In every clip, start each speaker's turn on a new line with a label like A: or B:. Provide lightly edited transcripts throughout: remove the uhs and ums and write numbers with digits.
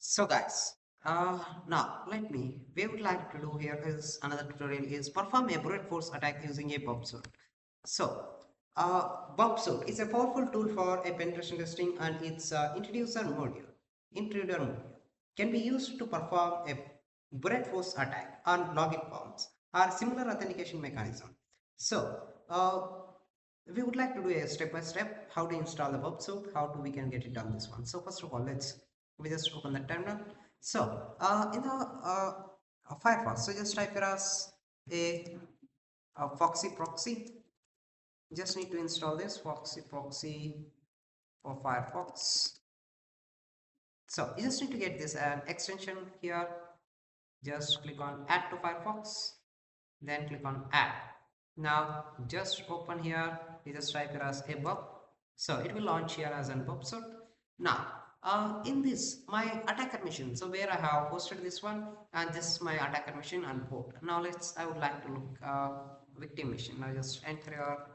A: So guys, now we would like to do here is another tutorial is perform a brute force attack using a Burp Suite. So, Burp Suite is a powerful tool for a penetration testing and its intruder module, can be used to perform a brute force attack on login forms or similar authentication mechanism. So, we would like to do a step by step how to install the Burp Suite, how to we can get it done this one. So first of all, we just open the terminal. So in the Firefox, so just type here as a Foxy proxy. Just need to install this Foxy proxy for Firefox. So you just need to get this an extension here. Just click on Add to Firefox, then click on Add. Now just open here. You just type here as a burp. So it will launch here as an burp suite. Now in this my attacker machine, so where I have posted this one, and this is my attacker machine and port. Now I would like to look victim machine. Now just enter your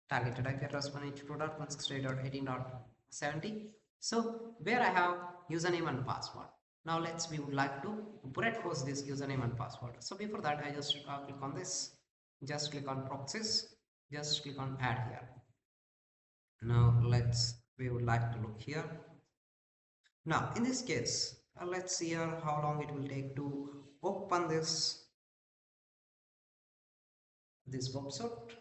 A: targeted IP address 192.168.18.70. So where I have username and password. Now we would like to brute force this username and password. So before that I just click on this, just click on proxies, just click on add here. Now we would like to look here. Now in this case, let's see here how long it will take to open this website.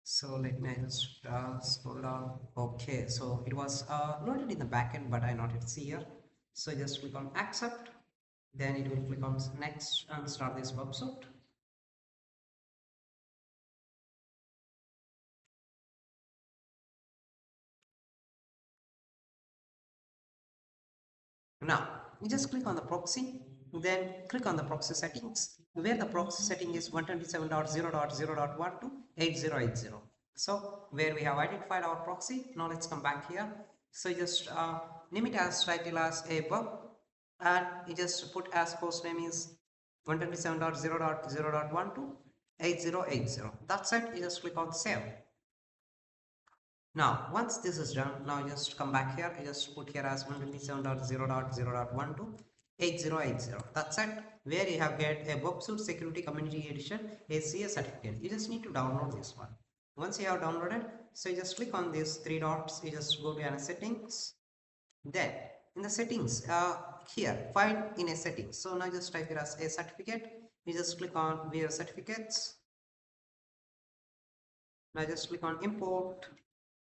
A: So let me just scroll down. Okay, so it was loaded in the backend, but I not yet see here. So just click on accept, then it will click on next and start this website. Now you just click on the proxy, then click on the proxy settings, where the proxy setting is 127.0.0.12.8080. So where we have identified our proxy. Now let's come back here. So just name it as title as a bug, and you just put as host name is 127.0.0.12.8080. That's it. You just click on save. Now, once this is done, now just come back here. I just put here as 127.0.0.12.8080. That's it. Where you have get a Burp Suite Security Community Edition ACA certificate. You just need to download this one. Once you have downloaded, so you just click on these three dots. You just go to settings. Then in the settings, here find in a settings. So now just type here as a certificate. You just click on view certificates. Now just click on import.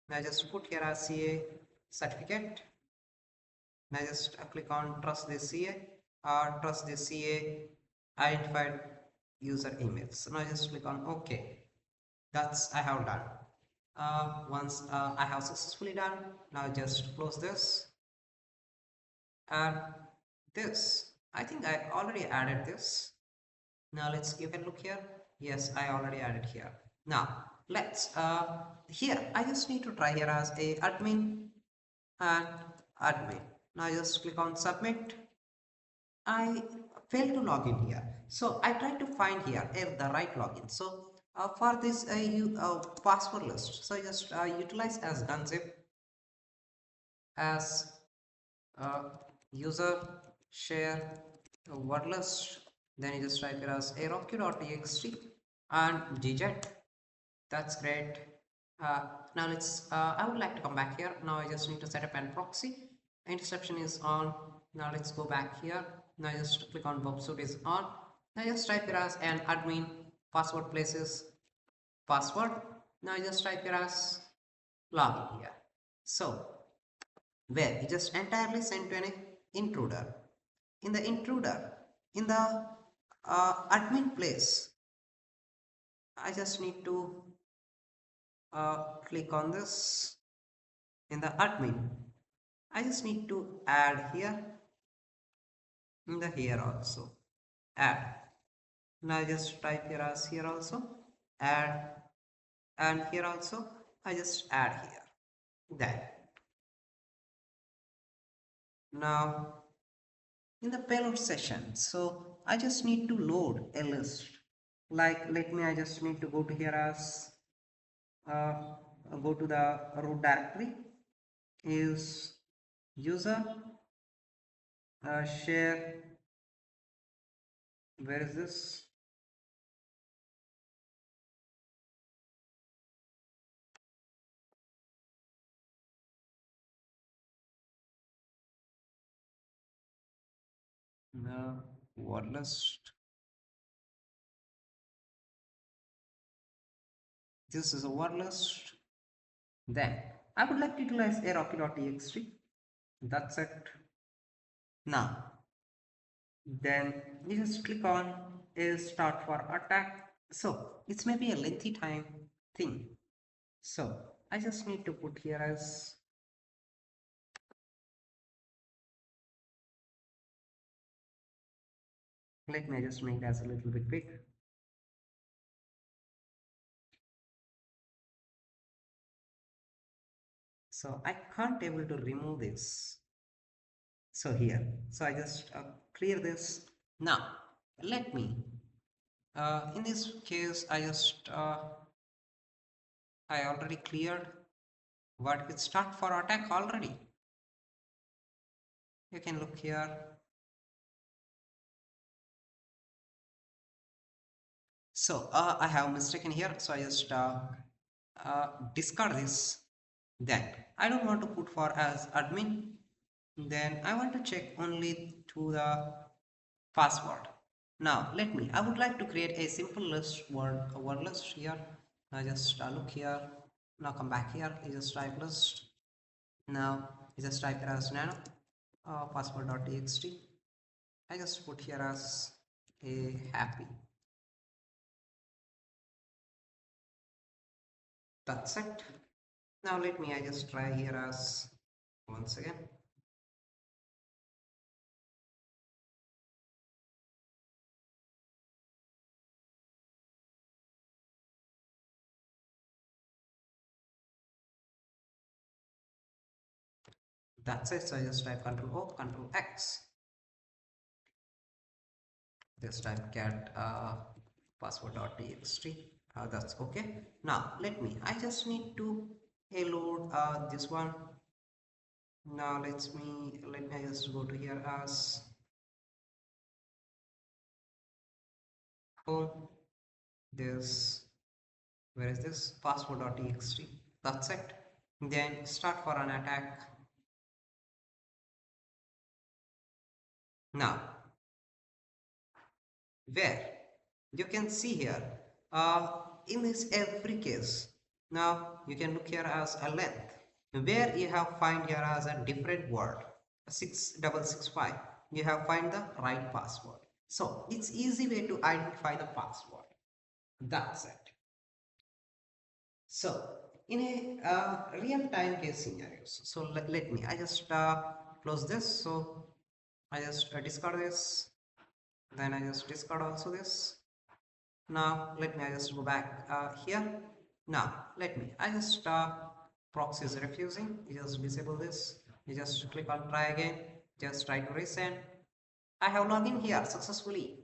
A: Now just put here as CA certificate. Now just click on trust this CA or trust this CA identified user emails. So now just click on OK. That's I have done. Once I have successfully done, now just close this and this. I think I already added this. Now you can look here. Yes, I already added here. Now here I just need to try here as a admin and admin. Now just click on submit. I failed to log in here, so I tried to find here the right login. So for this password list, so just utilize as unzip as user share word list. Then you just type it as arrowq.txt and digit. That's great. Now I would like to come back here. Now I just need to set up an proxy. Interception is on. Now let's go back here. Now just click on Burp Suite is on. Now just type here as an admin password places password. Now just type here as login here. So where you just entirely send to an intruder. In the intruder, in the admin place, I just need to click on this. In the admin, I just need to add here in the here also add. Now I just type here as here also add, and here also I just add here. Then now in the payload session, so I just need to load a list. Like let me, I just need to go to here as uh, go to the root directory is user share, where is this, the word list. This is a word list. Then I would like to utilize a rocky.txt. That's it. Now then you just click on is start for attack. So it's maybe a lengthy time thing. So I just need to put here as let me just make it as a little bit big. So I can't able to remove this. So here, so I just clear this. Now let me in this case I just I already cleared what it start for attack already. You can look here. So I have mistaken here, so I just discard this. Then I don't want to put for as admin. Then I want to check only to the password. Now let me, I would like to create a simple list word list here. Now just look here. Now come back here. You just type list. Now you just type here as nano password.txt. I just put here as a happy. That's it. Now let me, I just try here as once again. That's it. So I just type Control O, Control X. Just type cat password.txt. That's okay. Now let me, I just need to load this one. Now let me just go to here as home. This, where is this password.txt? That's it. Then start for an attack. Now where you can see here in this every case, now you can look here as a length where you have find here as a different word 6665, you have find the right password. So it's easy way to identify the password. That's it. So in a real-time case scenarios, so let me, I just close this. So I just discard this, then I just discard also this. Now let me, I just go back here. Now let me, I just proxy is refusing. You just disable this. You just click on try again. Just try to resend. I have logged in here successfully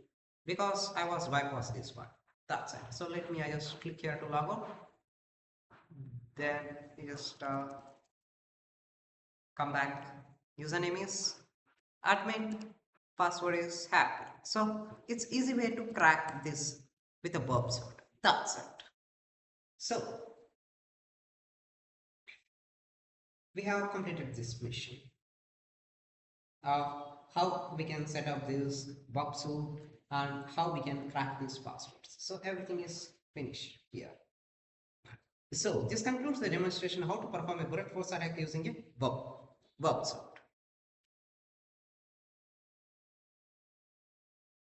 A: because I was bypassed this one. That's it. So let me, I just click here to log out. Then you just come back. Username is admin. Password is happy. So it's easy way to crack this with a burp suite. That's it. So we have completed this mission. How we can set up this burp suite and how we can crack these passwords. So everything is finished here. So this concludes the demonstration how to perform a brute force attack using a burp suite.